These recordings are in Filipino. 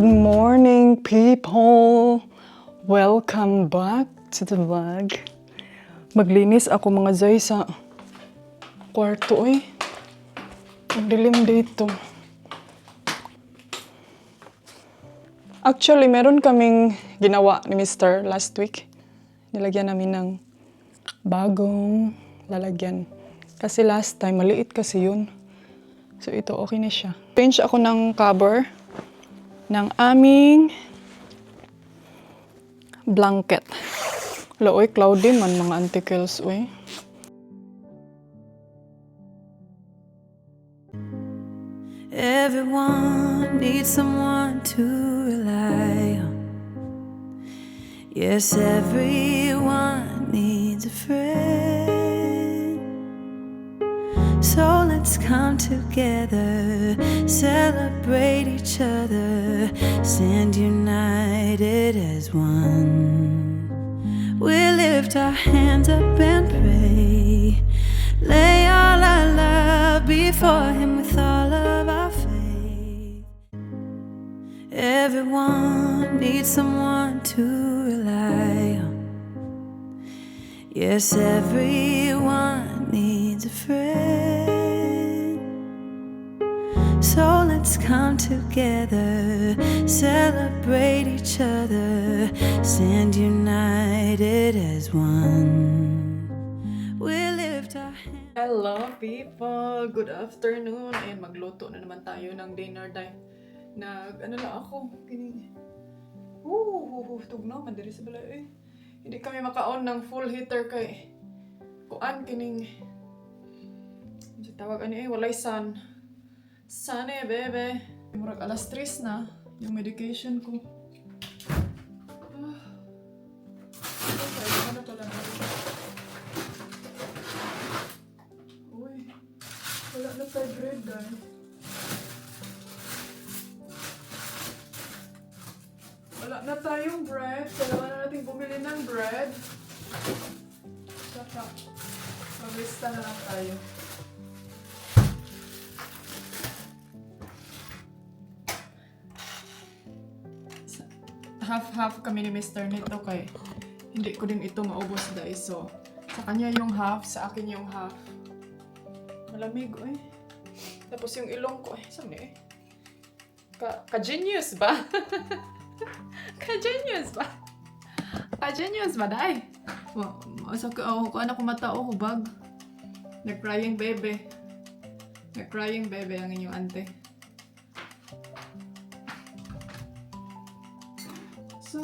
morning, people! Welcome back to the vlog. Maglinis ako mga zay sa kwarto eh. Ang dilim dito. Actually, meron kaming ginawa ni Mr. last week. Nilagyan namin ng bagong lalagyan. Kasi last time, maliit kasi yun. So ito, okay na siya. Change ako ng cover ng aming blanket. Wala, oy, cloudy man mga antikels, oy. Everyone needs someone to rely on. Yes, everyone needs a friend. So let's come together, celebrate each other, stand united as one. We lift our hands up and pray, lay all our love before Him with all of our faith. Everyone needs someone to rely on. Yes, everyone needs a friend. So let's come together, celebrate each other, stand united as one. We lift our hands. Hello people! Good afternoon! Ayan, magluto na naman tayo ng dinner dahil ano na ako, kining tugnaw, mandiri sa balay eh. Hindi kami maka-on ng full heater kay kuan kining tawag ani eh, walay sun. Sun eh, bebe. Murag alas 3 na yung medication ko. Okay, ano pala na? Uy, wala na tayo bread guys. Wala na tayong bread. Kailangan na natin bumili ng bread. Saka, mag-lista na lang tayo. Half-half kami ni Mr. nito kay hindi ko din ito maubos dahil so sa kanya yung half, sa akin yung half. Malamig eh. Tapos yung ilong ko eh, saan eh? Ka-genius ba? Ka-genius ba? Ka-genius ba dahil? Kung ano ko matao, hubag. Nag-crying baby. Nag-crying baby ang inyong ante. So,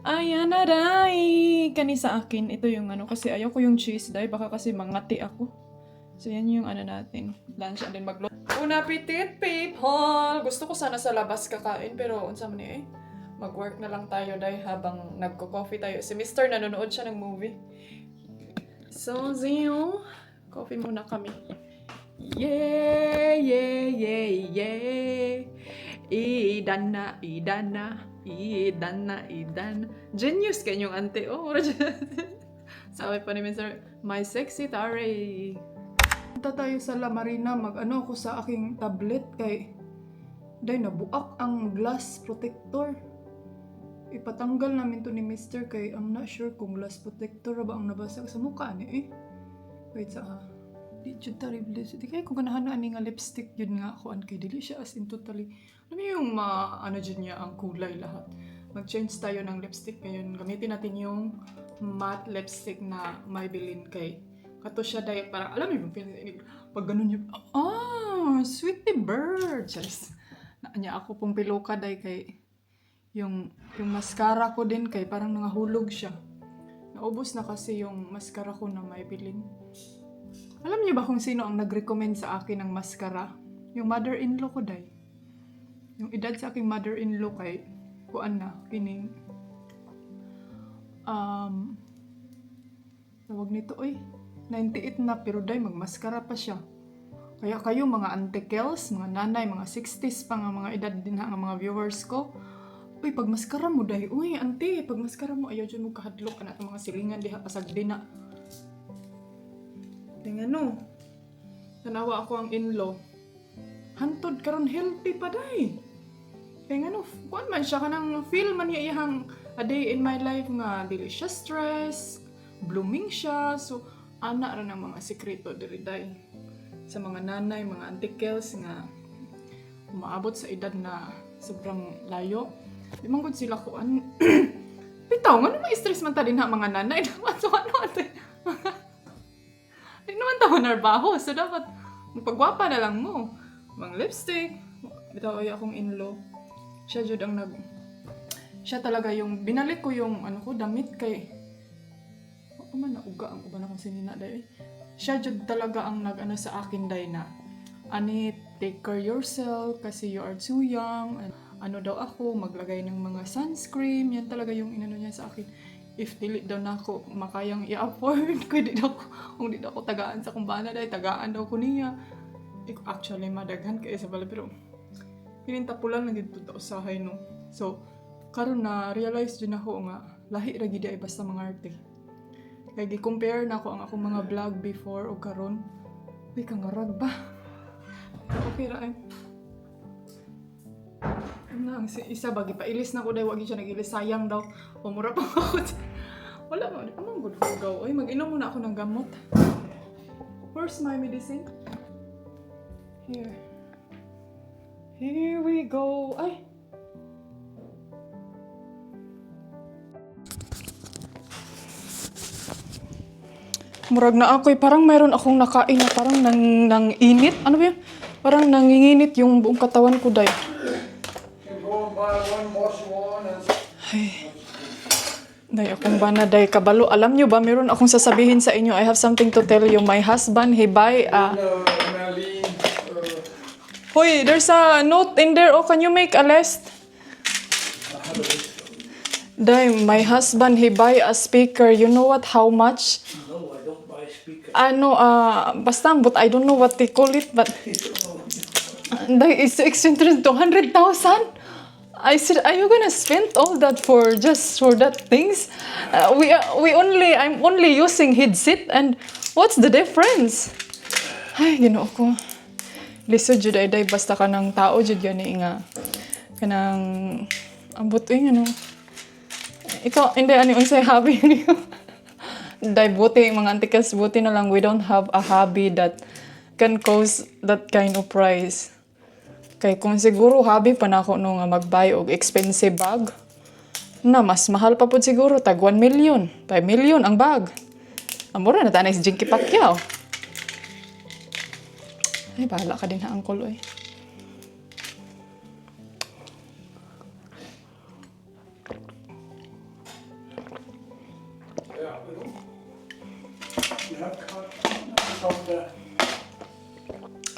ayan na dahil. Kani sa akin, ito yung ano, kasi ayaw ko yung cheese dahil baka kasi mangati ako. So yan yung ano natin, lunch and then magluto. Bon appetit people! Gusto ko sana sa labas kakain pero unsa man eh, mag-work na lang tayo dahil habang nagko-coffee tayo. Si Mr. nanonood siya ng movie. So, zio, coffee muna kami. Yeah, yeah, yeah, yeah. Idana. Genius kanyong ante. Oh, sabi pa ni Mr. My sexy tare. Punta tayo sa La Marina. Mag-ano ako sa aking tablet kay dahil nabuak ang glass protector. Ipatanggal namin to ni Mr. kay I'm not sure kung glass protector ba ang nabasag sa mukha ni eh. Wait sa di jud terrible. Di kay kung ganahan na ani nga lipstick yun nga ako kay dili siya as in totally. Ano yung ano dyan niya ang kulay lahat. Mag-change tayo ng lipstick ngayon. Gamitin natin yung matte lipstick na Maybelline kay kato siya dahil parang alam mo yung pag ganun yung sweetie bird. Charis. Naanya ako pong piloka dahil kay yung mascara ko din kay parang nangahulog siya. Naubos na kasi yung mascara ko na Maybelline. Alam niyo ba kung sino ang nag-recommend sa akin ng mascara? Yung mother-in-law ko dahil. Yung edad sa aking mother-in-law kay kuan na, kining tawag nito 98 na pero dahil magmaskara pa siya. Kaya kayo mga antikels, mga nanay, mga 60s pa nga mga edad din nga mga viewers ko, Uy, pag maskara mo dahi. Uy, auntie, pag maskara mo, ayaw dyan mo kahadlok na itong mga silingan diha pasag din na. Tingnan no. Tanawa ako ang in-law. Hantod karon healthy pa dahi. Tingnan no, kuan man siya kanang feel man niya iyang a day in my life nga dili siya stress, blooming siya. So, ana ra ng mga sekreto diri dahi. Sa mga nanay, mga antikels nga umaabot sa edad na sobrang layo. Di man gud sila kuan. Bitaw, nga naman stress man ta din ha mga nanay. Dapat so ano ate. Di naman ta narbaho. So dapat magpagwapa na lang mo. Mang lipstick. Bitaw ay akong in-law. Siya jud ang siya talaga yung binalik ko yung ano ko damit kay ako man nauga ang uban akong sinina dai. Siya jud talaga ang nag-ano sa akin dai na ani take care yourself kasi you are too young. Ano daw ako, maglagay ng mga sunscreen. Yan talaga yung inano niya sa akin. If dili daw na ako makayang i-afford, kung di daw ako tagaan sa kumbana dahil tagaan daw ko niya. Actually, madaghan kayo sa bala. Pero, pinintapulan lang dito usahay, no? So, karon na realize din ako nga, lahi ra gid ay basta mga arte. Kaya gi-compare na ako ang akong mga vlog before o karon. Uy, kangarag ba? Okay ra eh. Nang isa bagi pa ilis na ko dahil wag siya nag-ilis sayang daw umura pa ako wala mo among good for go oy mag-inom muna ako ng gamot. Where's my medicine? Here we go. Ay murag na ako'y parang mayroon akong nakain na parang nang init. Ano ba yun? Parang nanginginit yung buong katawan ko dahil. Ay. Day, akong bana, day, kabalo. Alam nyo ba, meron akong sasabihin sa inyo. I have something to tell you. My husband, he buy Hoy, there's a note in there. Oh, can you make a list? Day, my husband, he buy a speaker. You know what, how much? No, I don't buy speaker. Basta, but I don't know what they call it, but... Day, it's expensive, 200,000? I said, are you gonna spend all that for just for that things? I'm only using headset and what's the difference? Ay, Ginoo ko. Lisod jud ay day basta ka ng tao jud gani nga kanang ambot ano. Ikaw hindi ani unsay hobby niyo? Day buti mga antikas buti na lang we don't have a hobby that can cause that kind of price. Kay kung siguro hobby pa na ako nung mag-buy og expensive bag, na mas mahal pa po siguro, tag 1 million, 5 million ang bag. Amura na tanay si Jinky Pacquiao. Ay, bahala ka din ha, Uncle, oy.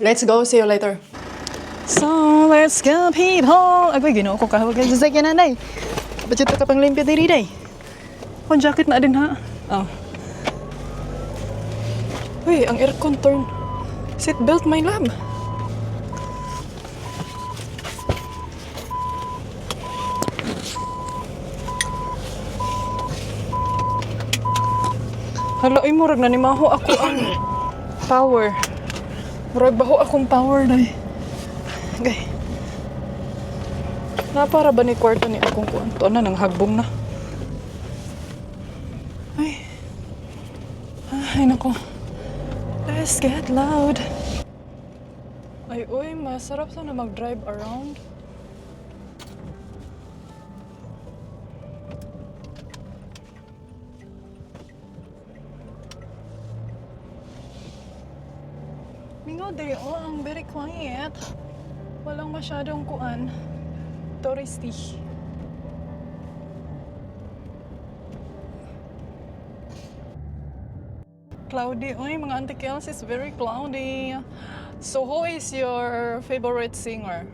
Let's go, see you later. So, let's go, people! Agay, Ginoo ko kahawag kayo sa sakyan, nanay. Ba't ito ka pang limpyo diri, day? Kung jacket na din, ha? Oh. Uy, ang aircon turn. Seatbelt, my love. Hala, ay, murag na nimaho ako ang power. Murag baho akong power, day. Okay. Napara ba ni kwarto ni akong kuan? To na nang hagbong na. Ay. Ay nako. Let's get loud. Ay uy, masarap sana mag-drive around. Mingaw day, oh, ang very quiet. Walang masyadong kuan. Touristy. Cloudy. Uy, mga antikels, it's very cloudy. So, who is your favorite singer?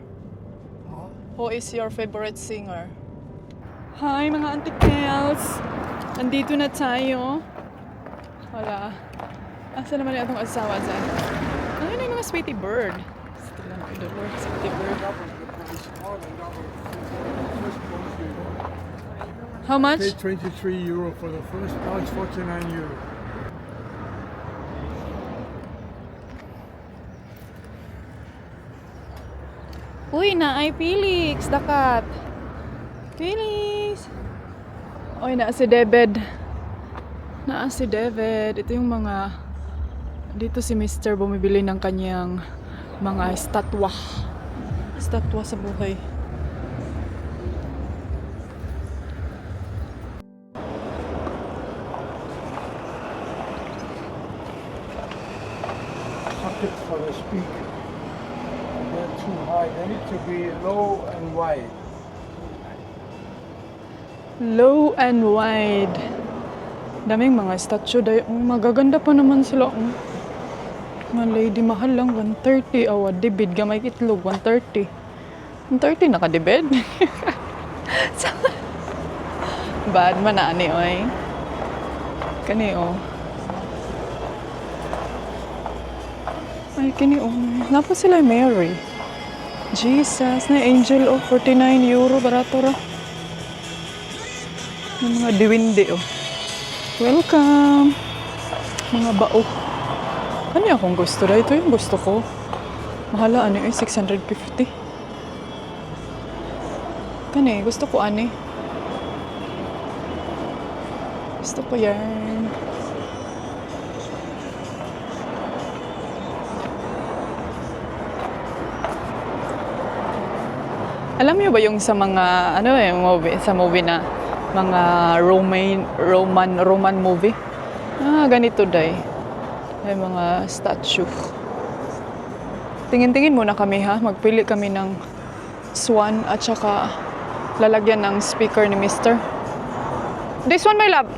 Who is your favorite singer? Hi, mga antikels. Andito na tayo. Wala. Asa naman yung atong asawa dyan? Ano yung mga sweetie bird? The Lord, sweetie bird. How much? Paid 23 euro for the first. Now it's 49 euro. Uy, na ay Felix, dakat. Felix. Uy, na si David. Na si David. Ito yung mga dito si Mr. bumibili ng kanyang mga estatwa. Estatwa sa buhay. Socket for the speaker. They're too high. They need to be low and wide. Low and wide. Daming mga statue dahil magaganda pa naman sila. Mga lady mahal lang 130. Awa debid gamay itlog 130. 130 nakadebed. Bad man na ani oy. Kani oh. Ay kini oh. Napa sila Mary. Jesus na angel oh 49 euro barato ra. Yung mga diwindi oh. Welcome! Mga bao. Ano akong gusto na? Ito yung gusto ko. Mahala, ano eh, 650. Kani, gusto ko ani. Gusto ko yan. Alam niyo ba yung sa mga, ano eh, movie, sa movie na mga Roman movie? Ah, ganito day. May mga statue. Tingin-tingin muna kami ha. Magpili kami ng swan at saka lalagyan ng speaker ni Mr. This one, my love.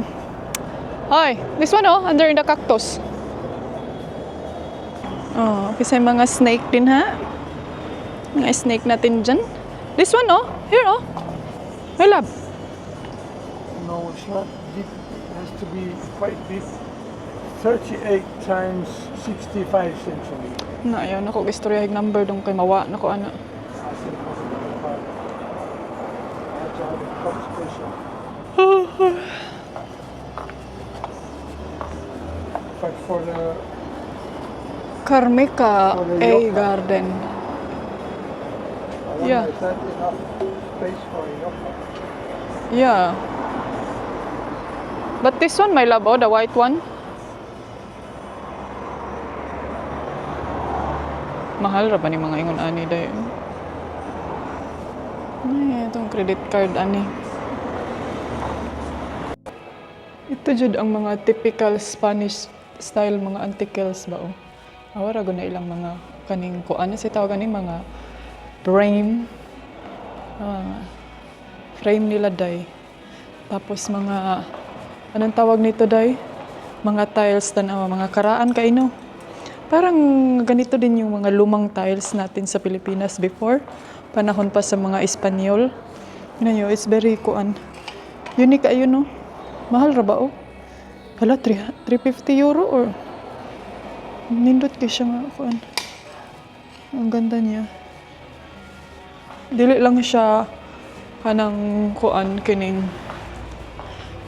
Hoy, this one oh, under the cactus. Oh, kasi mga snake din ha. Mga snake natin dyan. This one oh, here oh. My love. No, it's not deep. It has to be quite deep. 38 times 65 centimeters. Na, ayaw na ko istorya yung number dong kay mawa na ko ano. But for the Carmica For the A yoga. Garden. Yeah. Is that enough space for a yoga? Yeah. But this one, my love, oh, the white one. Mahal ra ba ni mga ingon ani dayon? Ay, itong credit card ani. Ito jud ang mga typical Spanish style mga antikels ba oh. Awara gud na ilang mga kaning kuan sa tawag ani mga frame. Frame nila day. Tapos mga anong tawag nito day? Mga tiles tanaw, mga karaan kaino. Parang ganito din yung mga lumang tiles natin sa Pilipinas before. Panahon pa sa mga Espanyol. Yun yun, it's very kuan. Unique ayun no. Mahal ra ba oh? Hala, 350 euro or nindot kayo siya nga kuan. Ang ganda niya. Dili lang siya kanang kuan kining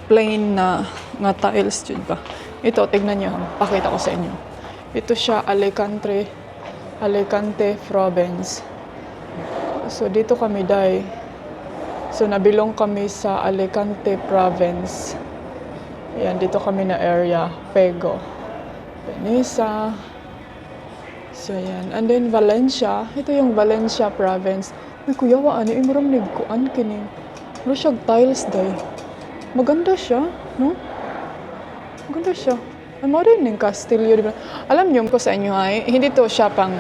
plain na nga tiles jud ba. Ito tignan niyo, pakita ko sa inyo. Ito siya Alicante province. So dito kami day. So nabilong kami sa Alicante province. Ayan, dito kami na area, Pego, Benissa. So ayan, and then Valencia. Ito yung Valencia province. Uy, kuya, ano yung maram nagkuan kining. Ano siya, tiles day. Maganda siya, no? Maganda siya. Ang mo rin yung Castillo. Diba? Alam niyo ko sa inyo ay, hindi to siya pang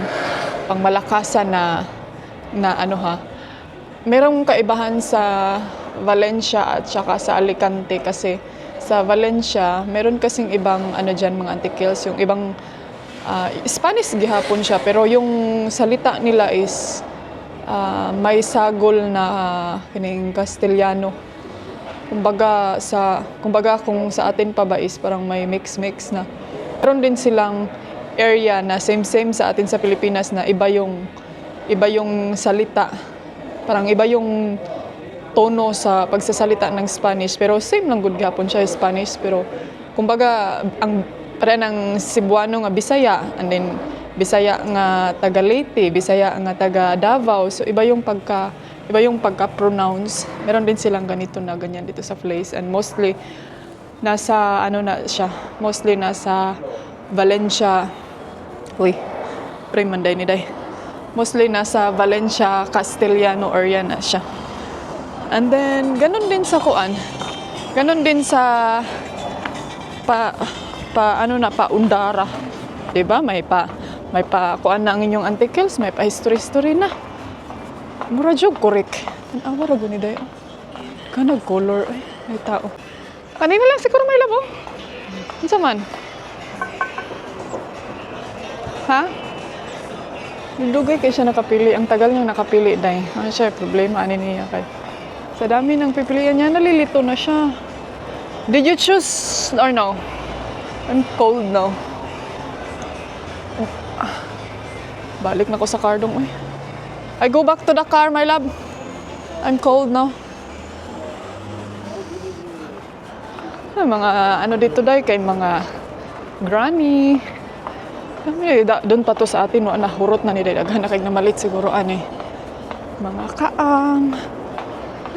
malakasan na ano ha. Merong kaibahan sa Valencia at saka sa Alicante kasi sa Valencia, meron kasing ibang ano dyan, mga antikels, yung ibang Spanish gihapon siya, pero yung salita nila is may sagol na kining Castellano. Kumbaga kung sa atin pa ba is parang may mix na. Meron din silang area na same sa atin sa Pilipinas na iba yung salita. Parang iba yung tono sa pagsasalita ng Spanish, pero same lang gud gyapon siya Spanish, pero kumbaga ang para ng Cebuano nga Bisaya, and then Bisaya nga taga Leyte, Bisaya nga taga Davao, so iba yung pagka-pronounce. Meron din silang ganito na ganyan dito sa place, and mostly nasa ano na siya, mostly nasa Valencia. Uy, pray manday ni day. Mostly nasa Valencia, Castellano area na siya. And then ganun din sa kuan. Ganun din sa pa Undara. 'Di ba? May pa kuan na ang inyong articles, may pa history na. Mura jud correct. An awa ra guni dayo. Kanag color ay may tao. Kanina lang siguro may labo. Unsa man? Ha? Dugay kay siya nakapili. Ang tagal niyang nakapili day. Ano siya problema ani niya kay. Sa dami ng pipilian niya nalilito na siya. Did you choose or no? I'm cold now. Balik na ko sa car dong. I go back to the car, my love. I'm cold now. Ay, mga ano dito day kay mga granny. Kami doon pa to sa atin no nahurot na ni day daghan na kay namalit siguro ani. Mga kaang.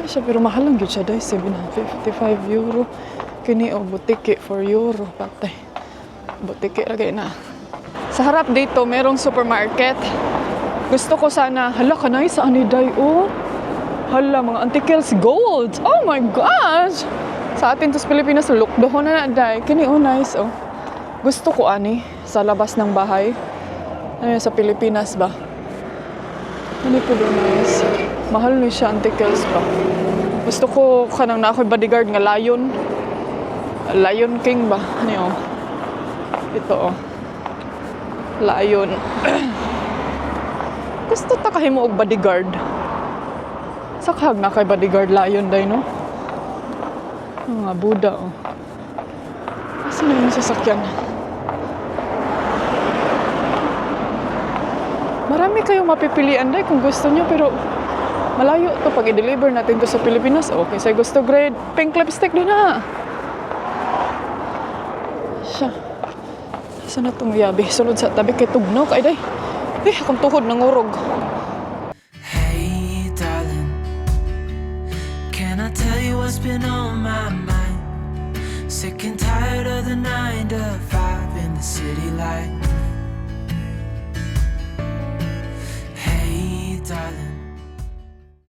Ay siya pero mahal lang gyud siya day 755 euro. Kini o butiki 4 euro patay. Butiki lagi na. Sa harap dito merong supermarket. Gusto ko sana hala kanay sa ani day oh. Hala mga antikels gold. Oh my gosh. Sa atin to sa Pilipinas look doon na day. Kini oh nice oh. Gusto ko ani sa labas ng bahay. Ay sa Pilipinas ba? Ano po doon nice. Mahal ni siya antikels pa. Gusto ko kanang na ako'y bodyguard nga Lion King ba? Ano yun? Ito oh. Lion. Gusto ta kahimo og bodyguard. Sakhag na kay bodyguard lion day no? Mga Buddha oh. Asa na yung sasakyan? Marami kayong mapipilian day kung gusto nyo pero malayo to pag i-deliver natin to sa Pilipinas. Okay, say gusto grade pink lipstick din na. Siya. Saan na itong yabi? Sulod sa tabi kay tugnaw kay day. Akong tuhod nangurog. Hey, darling, can I tell you what's been on my mind? Sick and tired of the 9 to 5 in the city light.